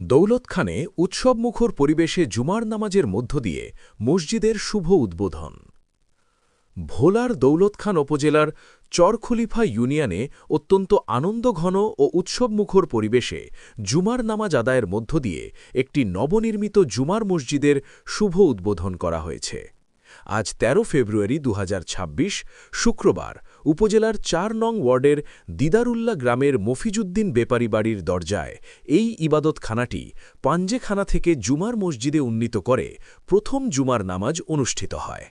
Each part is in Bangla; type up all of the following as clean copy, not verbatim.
দৌলতখানে উৎসবমুখর পরিবেশে জুমার নামাজের মধ্য দিয়ে মসজিদের শুভ উদ্বোধন। ভোলার দৌলতখান উপজেলার চরখলিফা ইউনিয়নে অত্যন্ত আনন্দঘন ও উৎসবমুখর পরিবেশে জুমার নামাজ আদায়ের মধ্য দিয়ে একটি নবনির্মিত জুমার মসজিদের শুভ উদ্বোধন করা হয়েছে। আজ ১৩ ফেব্রুয়ারি ২০২৬ শুক্রবার উপজেলার ৪ নং ওয়ার্ডের দিদারুল্লাহ গ্রামের মফিজউদ্দিন বেপারী বাড়ির দরজায় এই ইবাদতখানাটি পাঞ্জেখানা থেকে জুমার মসজিদে উন্নীত করে প্রথম জুমার নামাজ অনুষ্ঠিত হয়।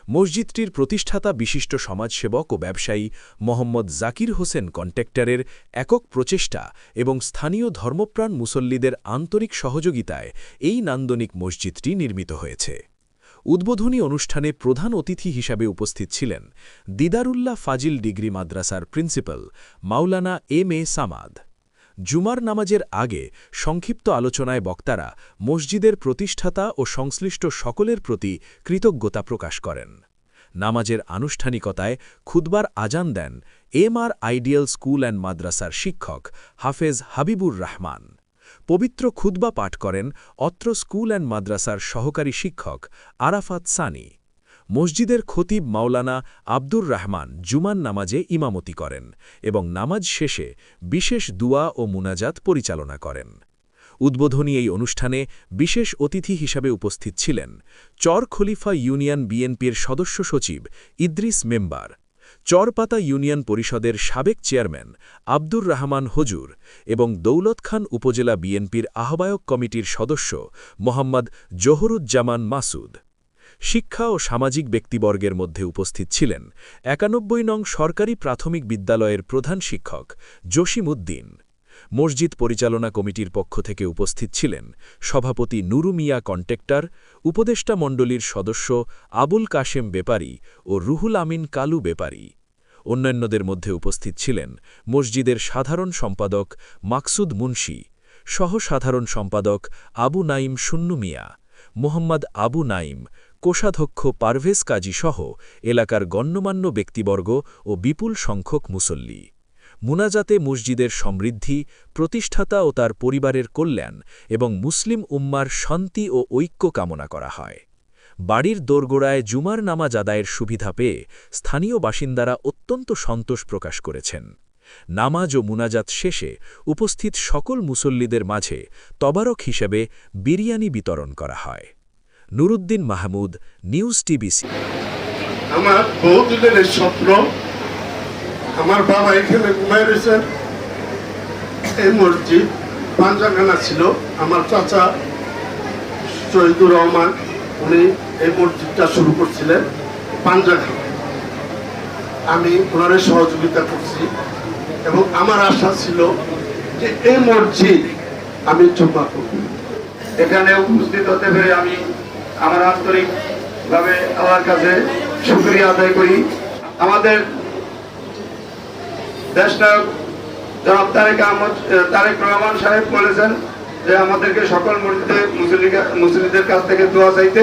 মসজিদটির প্রতিষ্ঠাতা বিশিষ্ট সমাজসেবক ও ব্যবসায়ী মোহাম্মদ জাকির হোসেন কন্ট্রাক্টরের একক প্রচেষ্টা এবং স্থানীয় ধর্মপ্রাণ মুসল্লিদের আন্তরিক সহযোগিতায় এই নান্দনিক মসজিদটি নির্মিত হয়েছে। উদ্বোধনী অনুষ্ঠানে প্রধান অতিথি হিসাবে উপস্থিত ছিলেন দিদারুল্লাহ ফাজিল ডিগ্রি মাদ্রাসার প্রিন্সিপাল মাওলানা এম.এ. সামাদ। জুমার নামাজের আগে সংক্ষিপ্ত আলোচনায় বক্তারা মসজিদের প্রতিষ্ঠাতা ও সংশ্লিষ্ট সকলের প্রতি কৃতজ্ঞতা প্রকাশ করেন। নামাজের আনুষ্ঠানিকতায় খুতবার আজান দেন এম.আর. আইডিয়াল স্কুল অ্যান্ড মাদ্রাসার শিক্ষক হাফেজ হাবিবুর রহমান। পবিত্র খুতবা পাঠ করেন অত্র স্কুল অ্যান্ড মাদ্রাসার সহকারী শিক্ষক আরাফাত সানি। মসজিদের খতিব মাওলানা আব্দুর রহমান জুমার নামাজে ইমামতি করেন এবং নামাজ শেষে বিশেষ দুয়া ও মুনাজাত পরিচালনা করেন। উদ্বোধনী এই অনুষ্ঠানে বিশেষ অতিথি হিসাবে উপস্থিত ছিলেন চরখলিফা ইউনিয়ন বিএনপির সদস্য সচিব ইদ্রিস মেম্বার, চরপাতা ইউনিয়ন পরিষদের সাবেক চেয়ারম্যান আব্দুর রহমান হুজুর এবং দৌলতখান উপজেলা বিএনপির আহ্বায়ক কমিটির সদস্য মোহাম্মদ জহুরুজ্জামান মাসুদ। শিক্ষা ও সামাজিক ব্যক্তিবর্গের মধ্যে উপস্থিত ছিলেন ৯১ নং সরকারি প্রাথমিক বিদ্যালয়ের প্রধান শিক্ষক জসিম উদ্দিন। মসজিদ পরিচালনা কমিটির পক্ষ থেকে উপস্থিত ছিলেন সভাপতি নুরু মিয়া কন্ট্রাক্টর, উপদেষ্টা মণ্ডলীর সদস্য আবুল কাশেম বেপারী ও রুহুল আমিন কালু বেপারী। অন্যান্যদের মধ্যে উপস্থিত ছিলেন মসজিদের সাধারণ সম্পাদক মাকসুদ মুন্সি, সহ-সাধারণ সম্পাদক আবু নাইম সুন্নু মিয়া, মোহাম্মদ আবু নাইম, কোষাধ্যক্ষ পারভেজ কাজী সহ এলাকার গণ্যমান্য ব্যক্তিবর্গ ও বিপুল সংখ্যক মুসল্লি। মুনাজাতে মসজিদের সমৃদ্ধি, প্রতিষ্ঠাতা ও তার পরিবারের কল্যাণ এবং মুসলিম উম্মার শান্তি ও ঐক্য কামনা করা হয়। বাড়ির দোরগোড়ায় জুমার নামাজ আদায়ের সুবিধা পেয়ে স্থানীয় বাসিন্দারা অত্যন্ত সন্তোষ প্রকাশ করেছেন। নামাজ ও মুনাজাত শেষে উপস্থিত সকল মুসল্লিদের মাঝে তবারক হিসেবে বিরিয়ানি বিতরণ করা হয়। Nuruddin Mahmud, news TBC. আমার বহুদিনের স্বপ্ন, আমার বাবা এখানে ঘুমায় রয়েছেন। এই মসজিদ পাঞ্জাখানা ছিল, আমার চাচা শহীদুর রহমান উনি এই মসজিদটা শুরু করছিলেন পাঞ্জাখানা। আমি ওনারে সহযোগিতা করছি এবং আমার আশা ছিল যে এই মসজিদ আমি জমা করব। এখানে উপস্থিত হতে পেরে আমি আমার আন্তরিকভাবে আল্লাহর কাছে শুকরিয়া আদায় করি। আমাদের দেশনায়ক জনাব তারেক রহমান সাহেব বলেছেন যে আমাদেরকে সকল মসজিদে মুসল্লিদের কাছ থেকে দোয়া চাইতে।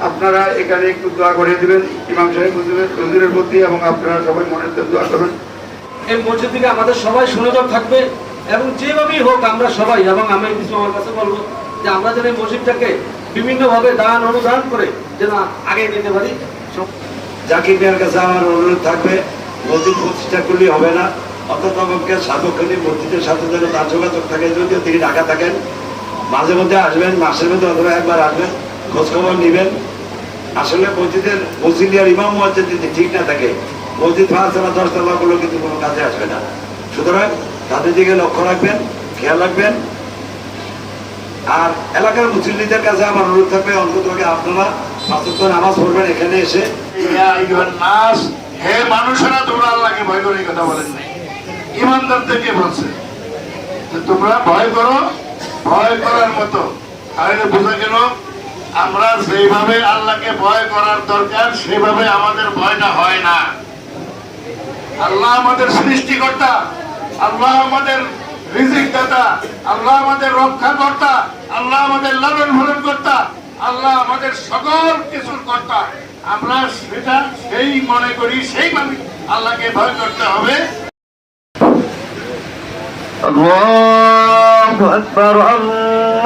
আপনারা এখানে একটু দোয়া করিয়ে দিবেন ইমাম সাহেব হুজুরের প্রতি এবং আপনারা সবাই মনের দোয়া করবেন। এই মসজিদ থেকে আমাদের সবাই সুনজর থাকবে এবং যেভাবেই হোক আমরা সবাই, এবং আমি আমার কাছে বলবো যে আমরা যেন এই মসজিদটাকে বিভিন্নভাবে দান অনুদান করে যেন আগে নিতে পারি। জাকির মিয়ার কাছে আমার অনুরোধ থাকবে, মসজিদ প্রতিষ্ঠা করলেই হবে না, অন্তত সার্বক্ষণিক মসজিদের সাথে যেন তার যোগাযোগ থাকে। যদিও তিনি ঢাকা থাকেন, মাঝে মধ্যে আসবেন, মাসের মধ্যে অথবা একবার আসবেন, খোঁজখবর নেবেন। আসলে মসজিদের মসজিদের ইমাম মসজিদ যদি ঠিক না থাকে, মসজিদ ৫ তলা ১০ তলাগুলো কিন্তু কোনো কাজে আসবে না। সুতরাং তাদের দিকে লক্ষ্য রাখবেন, খেয়াল রাখবেন। আর এলাকার মুসল্লিদের কাছে আমার অনুরোধ থাকবে অন্তত আপনারা ৫ ওয়াক্ত নামাজ পড়বেন এখানে এসে। হে মানুষেরা, তোমরা আল্লাহকে ভয় করে এই কথা বলেন নাই, ইমানদারদেরকে বলছে যে তোমরা ভয় করো। ভয় করার মতো তাহলে বোঝা গেল আমরা যেভাবে আল্লাহকে ভয় করার দরকার সেভাবে আমাদের ভয়টা হয় না। আল্লাহ আমাদের সৃষ্টিকর্তা, আল্লাহ আমাদের রিজিক দাতা, আল্লাহ আমাদের রক্ষাকর্তা, আল্লাহ আমাদের লালন পালন কর্তা, আল্লাহ আমাদের সকল কিছুর কর্তা। আমরা সেটা সেই মনে করি, সেইভাবে আল্লাহকে ভয় করতে হবে। আল্লাহু أكبر الله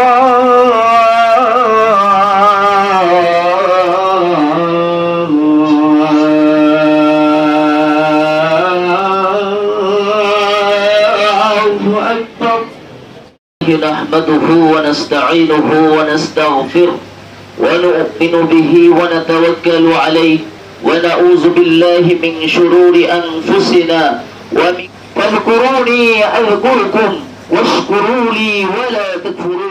أكبر. نحمده ونستعينه ونستغفره ونؤمن به ونتوكل عليه ونعوذ بالله من شرور أنفسنا فاذكروني أذكركم واشكروا لي ولا تكفرون.